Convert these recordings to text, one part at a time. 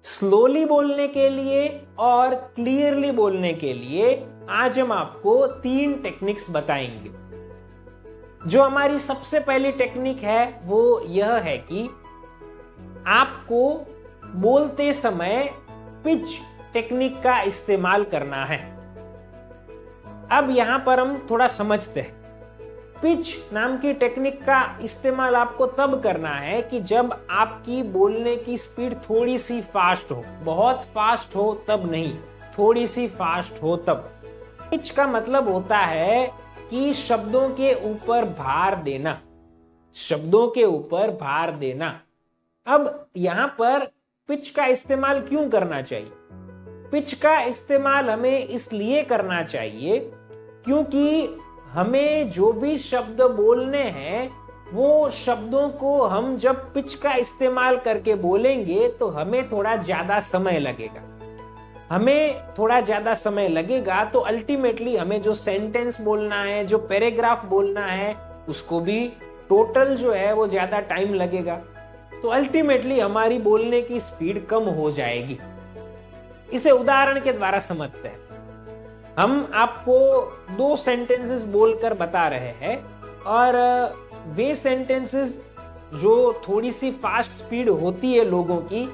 Slowly बोलने के लिए और क्लियरली बोलने के लिए आज हम आपको 3 टेक्निक्स बताएंगे। जो हमारी सबसे पहली टेक्निक है वो यह है कि आपको बोलते समय पिच टेक्निक का इस्तेमाल करना है। अब यहां पर हम थोड़ा समझते हैं। पिच नाम की टेक्निक का इस्तेमाल आपको तब करना है कि जब आपकी बोलने की स्पीड थोड़ी सी फास्ट हो, बहुत फास्ट हो तब नहीं, थोड़ी सी फास्ट हो तब। पिच का मतलब होता है कि शब्दों के ऊपर भार देना, शब्दों के ऊपर भार देना। अब यहां पर पिच का इस्तेमाल क्यों करना चाहिए? पिच का इस्तेमाल हमें इसलिए करना चाहिए क्योंकि हमें जो भी शब्द बोलने हैं वो शब्दों को हम जब पिच का इस्तेमाल करके बोलेंगे तो हमें थोड़ा ज्यादा समय लगेगा। हमें थोड़ा ज्यादा समय लगेगा तो अल्टीमेटली हमें जो सेंटेंस बोलना है, जो पैराग्राफ बोलना है, उसको भी टोटल जो है वो ज्यादा टाइम लगेगा। तो अल्टीमेटली हमारी बोलने की स्पीड कम हो जाएगी। इसे उदाहरण के द्वारा समझते हैं। हम आपको 2 सेंटेंसेस बोलकर बता रहे हैं और वे सेंटेंसेस जो थोड़ी सी फास्ट स्पीड होती है लोगों की,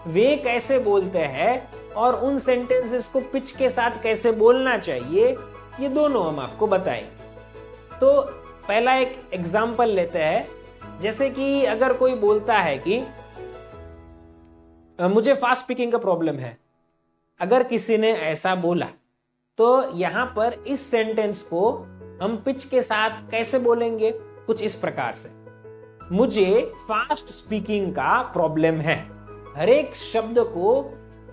वे कैसे बोलते हैं और उन सेंटेंसेस को पिच के साथ कैसे बोलना चाहिए, ये दोनों हम आपको बताएंगे। तो पहला एक एग्जांपल लेते हैं। जैसे कि अगर कोई बोलता है कि मुझे फास्ट स्पीकिंग का प्रॉब्लम है, अगर किसी ने ऐसा बोला तो यहां पर इस सेंटेंस को हम पिच के साथ कैसे बोलेंगे? कुछ इस प्रकार से, मुझे फास्ट स्पीकिंग का प्रॉब्लम है। हर एक शब्द को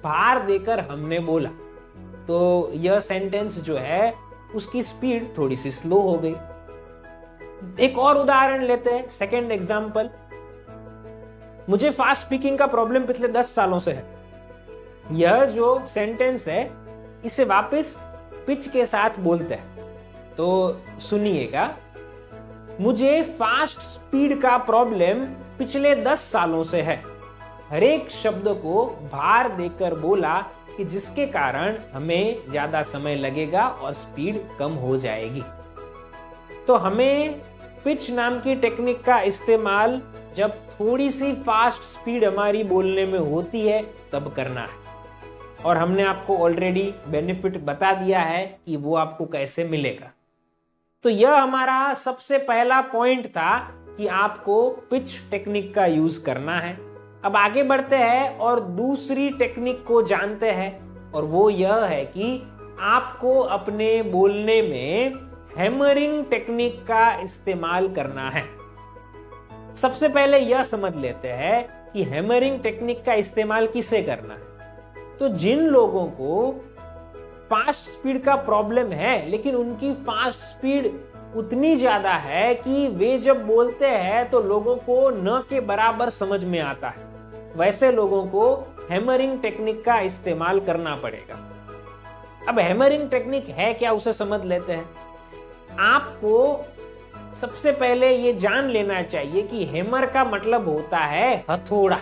भार देकर हमने बोला तो यह सेंटेंस जो है उसकी स्पीड थोड़ी सी स्लो हो गई। एक और उदाहरण लेते हैं, सेकंड एग्जांपल। मुझे फास्ट स्पीकिंग का प्रॉब्लम पिछले 10 सालों से है। यह जो सेंटेंस है इसे वापस पिच के साथ बोलते हैं। तो सुनिएगा, मुझे फास्ट स्पीड का प्रॉब्लम पिछले 10 सालों से है। हर एक शब्द को भार देकर बोला कि जिसके कारण हमें ज्यादा समय लगेगा और स्पीड कम हो जाएगी। तो हमें पिच नाम की टेक्निक का इस्तेमाल जब थोड़ी सी फास्ट स्पीड हमारी बोलने में होती है तब करना है। और हमने आपको ऑलरेडी बेनिफिट बता दिया है कि वो आपको कैसे मिलेगा। तो यह हमारा सबसे पहला पॉइंट था कि आपको पिच टेक्निक का यूज करना है। अब आगे बढ़ते हैं और दूसरी टेक्निक को जानते हैं, और वो यह है कि आपको अपने बोलने में हैमरिंग टेक्निक का इस्तेमाल करना है। सबसे पहले यह समझ लेते हैं कि हैमरिंग टेक्निक का इस्तेमाल किसे करना है। तो जिन लोगों को फास्ट स्पीड का प्रॉब्लम है लेकिन उनकी फास्ट स्पीड उतनी ज्यादा है कि वे जब बोलते हैं तो लोगों को न के बराबर समझ में आता है, वैसे लोगों को हैमरिंग टेक्निक का इस्तेमाल करना पड़ेगा। अब हैमरिंग टेक्निक है क्या, उसे समझ लेते हैं। आपको सबसे पहले ये जान लेना चाहिए कि हैमर का मतलब होता है हथौड़ा।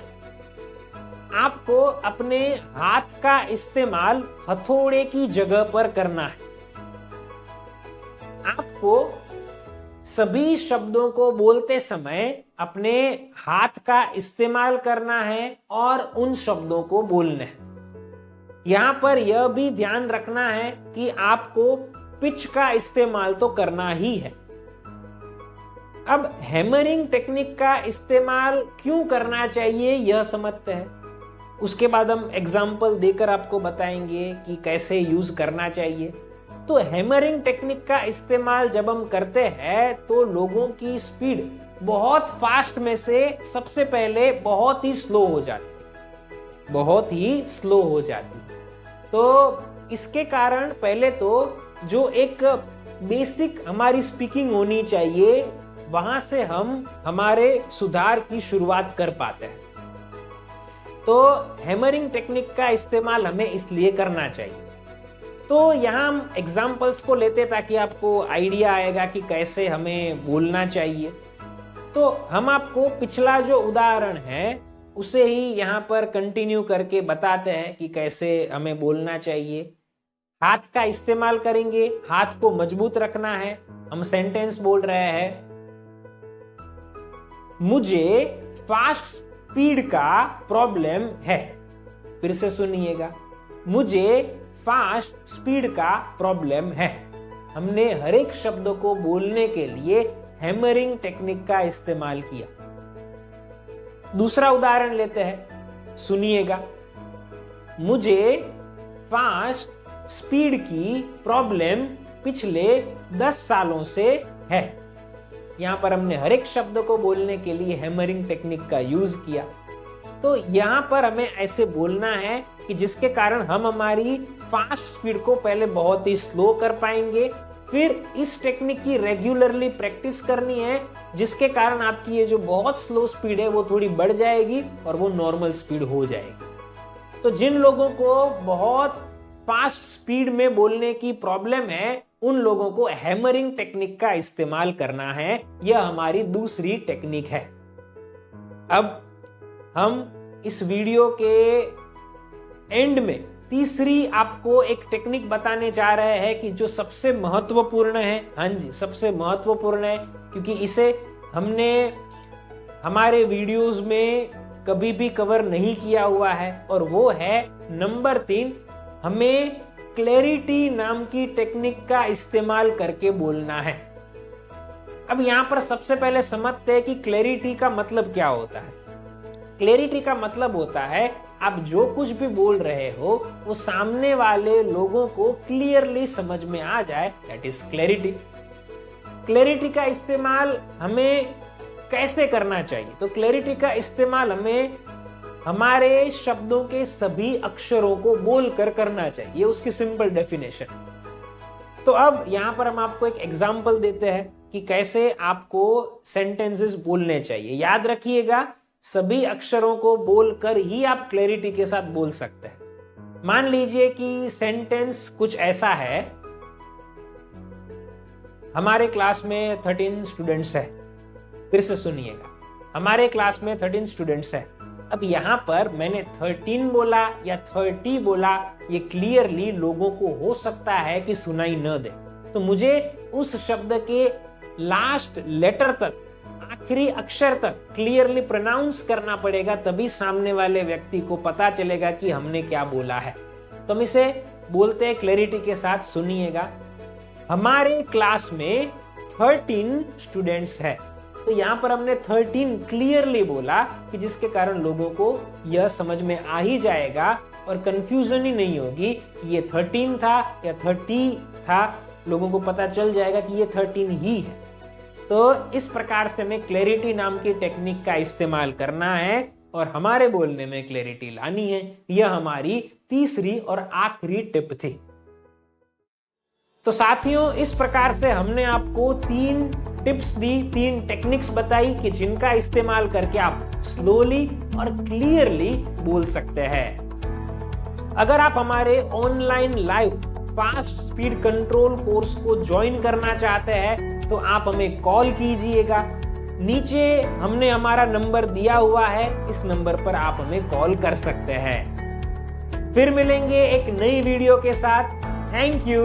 आपको अपने हाथ का इस्तेमाल हथौड़े की जगह पर करना है। आपको सभी शब्दों को बोलते समय अपने हाथ का इस्तेमाल करना है और उन शब्दों को बोलना है। यहां पर यह भी ध्यान रखना है कि आपको पिच का इस्तेमाल तो करना ही है। अब हैमरिंग टेक्निक का इस्तेमाल क्यों करना चाहिए यह समझते हैं। उसके बाद हम एग्जाम्पल देकर आपको बताएंगे कि कैसे यूज करना चाहिए। तो हैमरिंग टेक्निक का इस्तेमाल जब हम करते हैं तो लोगों की स्पीड बहुत फास्ट में से सबसे पहले बहुत ही स्लो हो जाती है, बहुत ही स्लो हो जाती है। तो इसके कारण पहले तो जो एक बेसिक हमारी स्पीकिंग होनी चाहिए वहां से हम हमारे सुधार की शुरुआत कर पाते हैं। तो हैमरिंग टेक्निक का इस्तेमाल हमें इसलिए करना चाहिए। तो यहां हम एग्जाम्पल्स को लेते ताकि आपको आइडिया आएगा कि कैसे हमें बोलना चाहिए। तो हम आपको पिछला जो उदाहरण है उसे ही यहाँ पर कंटिन्यू करके बताते हैं कि कैसे हमें बोलना चाहिए। हाथ का इस्तेमाल करेंगे, हाथ को मजबूत रखना है। हम सेंटेंस बोल रहे हैं, मुझे फास्ट स्पीड का प्रॉब्लम है। फिर से सुनिएगा, मुझे फास्ट स्पीड का प्रॉब्लम है। हमने हर एक शब्द को बोलने के लिए हैमरिंग टेक्निक का इस्तेमाल किया। दूसरा उदाहरण लेते हैं, सुनिएगा, मुझे फास्ट स्पीड की प्रॉब्लम पिछले 10 सालों से है। यहां पर हमने हर एक शब्द को बोलने के लिए हैमरिंग टेक्निक का यूज किया। तो यहां पर हमें ऐसे बोलना है कि जिसके कारण हम हमारी फास्ट स्पीड को पहले बहुत ही स्लो कर पाएंगे, फिर इस टेक्निक की रेगुलरली प्रैक्टिस करनी है, जिसके कारण आपकी ये जो बहुत स्लो स्पीड है वो थोड़ी बढ़ जाएगी और वो नॉर्मल स्पीड हो जाएगी। तो जिन लोगों को बहुत फास्ट स्पीड में बोलने की प्रॉब्लम है, उन लोगों को हैमरिंग टेक्निक का इस्तेमाल करना है। यह हमारी दूसरी टेक्निक है। अब हम इस वीडियो के एंड में तीसरी आपको एक टेक्निक बताने जा रहे हैं कि जो सबसे महत्वपूर्ण है। हाँ जी, सबसे महत्वपूर्ण है, क्योंकि इसे हमने हमारे वीडियोस में कभी भी कवर नहीं किया हुआ है, और वो है नंबर 3, हमें क्लैरिटी नाम की टेक्निक का इस्तेमाल करके बोलना है। अब यहां पर सबसे पहले समझते हैं कि क्लैरिटी का मतलब क्या होता है। क्लैरिटी का मतलब होता है आप जो कुछ भी बोल रहे हो वो सामने वाले लोगों को क्लियरली समझ में आ जाए, दैट इज क्लैरिटी। क्लैरिटी का इस्तेमाल हमें कैसे करना चाहिए? तो क्लैरिटी का इस्तेमाल हमें हमारे शब्दों के सभी अक्षरों को बोलकर करना चाहिए, ये उसकी सिंपल डेफिनेशन। तो अब यहां पर हम आपको एक एग्जांपल देते हैं कि कैसे आपको सेंटेंसेस बोलने चाहिए। याद रखिएगा, सभी अक्षरों को बोलकर ही आप क्लैरिटी के साथ बोल सकते हैं। मान लीजिए कि सेंटेंस कुछ ऐसा है, हमारे क्लास में 13 स्टूडेंट्स हैं। फिर से सुनिएगा, हमारे क्लास में 13 स्टूडेंट्स हैं। अब यहां पर मैंने 13 बोला या 30 बोला, ये क्लियरली लोगों को हो सकता है कि सुनाई न दे। तो मुझे उस शब्द के लास्ट लेटर तक, आखिरी अक्षर तक क्लियरली प्रोनाउंस करना पड़ेगा, तभी सामने वाले व्यक्ति को पता चलेगा कि हमने क्या बोला है। तो हम इसे बोलते हैं क्लैरिटी के साथ। सुनिएगा, हमारे क्लास में 13 स्टूडेंट्स हैं। तो यहां पर हमने 13 क्लियरली बोला कि जिसके कारण लोगों को यह समझ में आ ही जाएगा और कंफ्यूजन ही नहीं होगी कि ये 13 था या 30 था। लोगों को पता चल जाएगा कि ये 13 ही है। तो इस प्रकार से हमें क्लैरिटी नाम की टेक्निक का इस्तेमाल करना है और हमारे बोलने में क्लैरिटी लानी है। यह हमारी तीसरी और आखिरी टिप थी। तो साथियों, इस प्रकार से हमने आपको 3 टिप्स दी, 3 टेक्निक्स बताई कि जिनका इस्तेमाल करके आप स्लोली और क्लियरली बोल सकते हैं। अगर आप हमारे online live fast speed control course को ज्वाइन करना चाहते हैं तो आप हमें कॉल कीजिएगा। नीचे हमने हमारा नंबर दिया हुआ है, इस नंबर पर आप हमें कॉल कर सकते हैं। फिर मिलेंगे एक नई वीडियो के साथ। Thank you.